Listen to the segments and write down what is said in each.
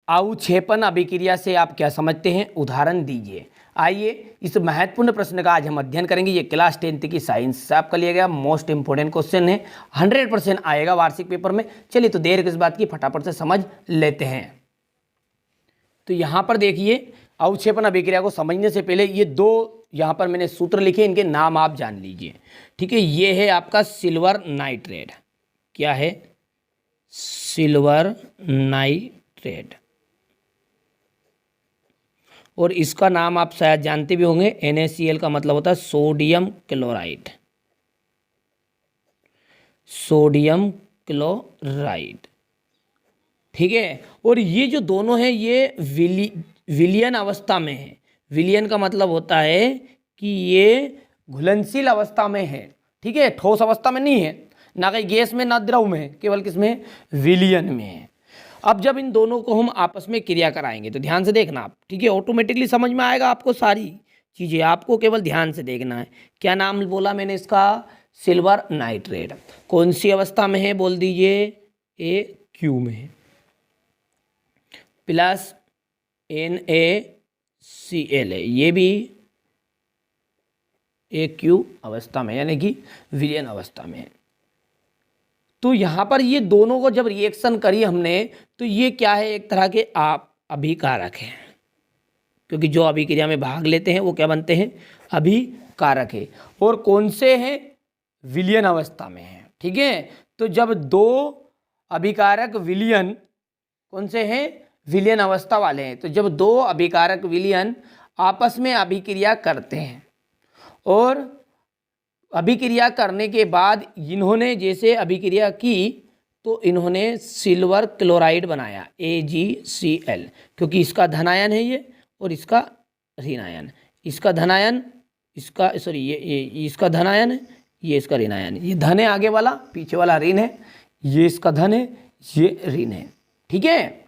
अवक्षेपण अभिक्रिया से आप क्या समझते हैं, उदाहरण दीजिए। आइए इस महत्वपूर्ण प्रश्न का आज हम अध्ययन करेंगे। ये क्लास 10th की साइंस से आपका लिया गया मोस्ट इंपोर्टेंट क्वेश्चन है, 100% आएगा वार्षिक पेपर में। चलिए तो देर किस बात की, फटाफट से समझ लेते हैं। तो यहाँ पर देखिए, अवक्षेपण अभिक्रिया को समझने से पहले ये दो यहाँ पर मैंने सूत्र लिखे, इनके नाम आप जान लीजिए। ठीक है, ये है आपका सिल्वर नाइट्रेट। क्या है? Silver nitrate. और इसका नाम आप शायद जानते भी होंगे, NaCl का मतलब होता है सोडियम क्लोराइड। सोडियम क्लोराइड, ठीक है। और ये जो दोनों हैं ये विलयन अवस्था में है। विलयन का मतलब होता है कि ये घुलनशील अवस्था में है, ठीक है, ठोस अवस्था में नहीं है, ना कहीं गैस में ना द्रव में, केवल किसमें? विलयन में है। अब जब इन दोनों को हम आपस में क्रिया कराएंगे तो ध्यान से देखना आप, ठीक है, ऑटोमेटिकली समझ में आएगा आपको सारी चीज़ें, आपको केवल ध्यान से देखना है। क्या नाम बोला मैंने इसका? Silver nitrate. कौन सी अवस्था में है बोल दीजिए? AQ में है, प्लस NaCl है, ये भी AQ अवस्था में, यानी कि विलयन अवस्था में है। तो यहाँ पर ये दोनों को जब रिएक्शन करी हमने तो ये क्या है? एक तरह के आप अभिकारक हैं, क्योंकि जो अभिक्रिया में भाग लेते हैं वो क्या बनते हैं? अभिकारक है। और कौन से हैं? विलयन अवस्था में है, ठीक है। तो जब दो अभिकारक विलयन, कौन से हैं? विलयन अवस्था वाले हैं। तो जब दो अभिकारक विलयन आपस में अभिक्रिया करते हैं और अभिक्रिया करने के बाद इन्होंने जैसे अभिक्रिया की तो इन्होंने सिल्वर क्लोराइड बनाया, AgCl, क्योंकि इसका धनायन है ये और इसका ऋणायन। इसका धनायन, इसका सॉरी ये इसका धनायन है, ये इसका ऋणायन। ये धन है आगे वाला, पीछे वाला ऋण है, ये इसका धन है, ये ऋण है, ठीक है।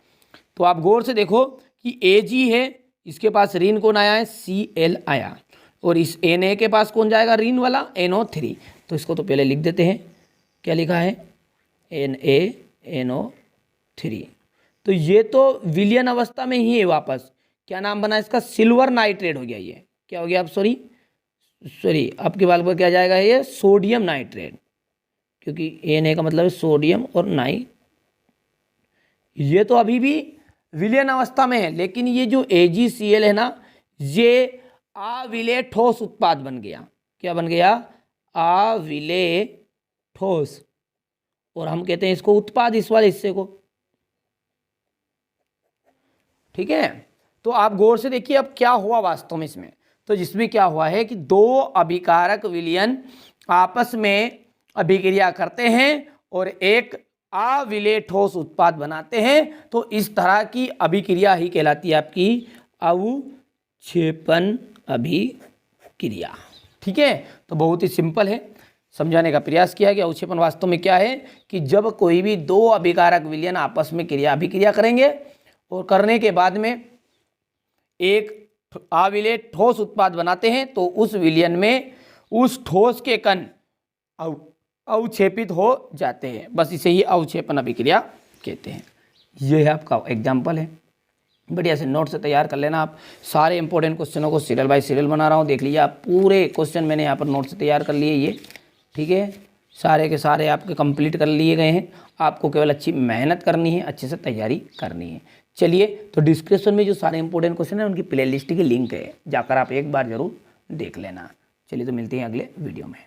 तो आप गौर से देखो कि Ag है, इसके पास ऋण कौन आया है? Cl आया। और इस Na के पास कौन जाएगा? ऋण वाला NO3। तो इसको तो पहले लिख देते हैं, क्या लिखा है? NaNO3। तो ये तो विलयन अवस्था में ही है वापस। क्या नाम बना इसका? सिल्वर नाइट्रेट हो गया। ये क्या हो गया? अब सॉरी आपके बाल पर क्या जाएगा? ये सोडियम नाइट्रेट, क्योंकि Na का मतलब है सोडियम और नाइट। ये तो अभी भी विलयन अवस्था में है, लेकिन ये जो AgCl है ना, ये अविलेय ठोस उत्पाद बन गया। क्या बन गया? अविलेय ठोस। और हम कहते हैं इसको उत्पाद, इस वाले हिस्से को, ठीक है। तो आप गौर से देखिए अब क्या हुआ वास्तव में इसमें। तो जिसमें क्या हुआ है कि दो अभिकारक विलयन आपस में अभिक्रिया करते हैं और एक अविलेय ठोस उत्पाद बनाते हैं। तो इस तरह की अभिक्रिया ही कहलाती है आपकी अवक्षेपण अभिक्रिया, ठीक है। तो बहुत ही सिंपल है, समझाने का प्रयास किया कि अवक्षेपण वास्तव में क्या है कि जब कोई भी दो अभिकारक विलयन आपस में अभिक्रिया करेंगे और करने के बाद में एक अविलेय ठोस उत्पाद बनाते हैं तो उस विलयन में उस ठोस के कण अवक्षेपित हो जाते हैं। बस इसे ही अवक्षेपण अभिक्रिया कहते हैं। यह है आपका एग्जाम्पल है। बढ़िया से नोट से तैयार कर लेना आप। सारे इंपॉर्टेंट क्वेश्चनों को सीरियल बाय सीरियल बना रहा हूँ, देख लीजिए आप। पूरे क्वेश्चन मैंने यहाँ पर नोट से तैयार कर लिए ये, ठीक है। सारे के सारे आपके कंप्लीट कर लिए गए हैं। आपको केवल अच्छी मेहनत करनी है, अच्छे से तैयारी करनी है। चलिए तो डिस्क्रिप्शन में जो सारे इंपॉर्टेंट क्वेश्चन है उनकी प्लेलिस्ट की लिंक है, जाकर आप एक बार जरूर देख लेना। चलिए तो मिलते हैं अगले वीडियो में।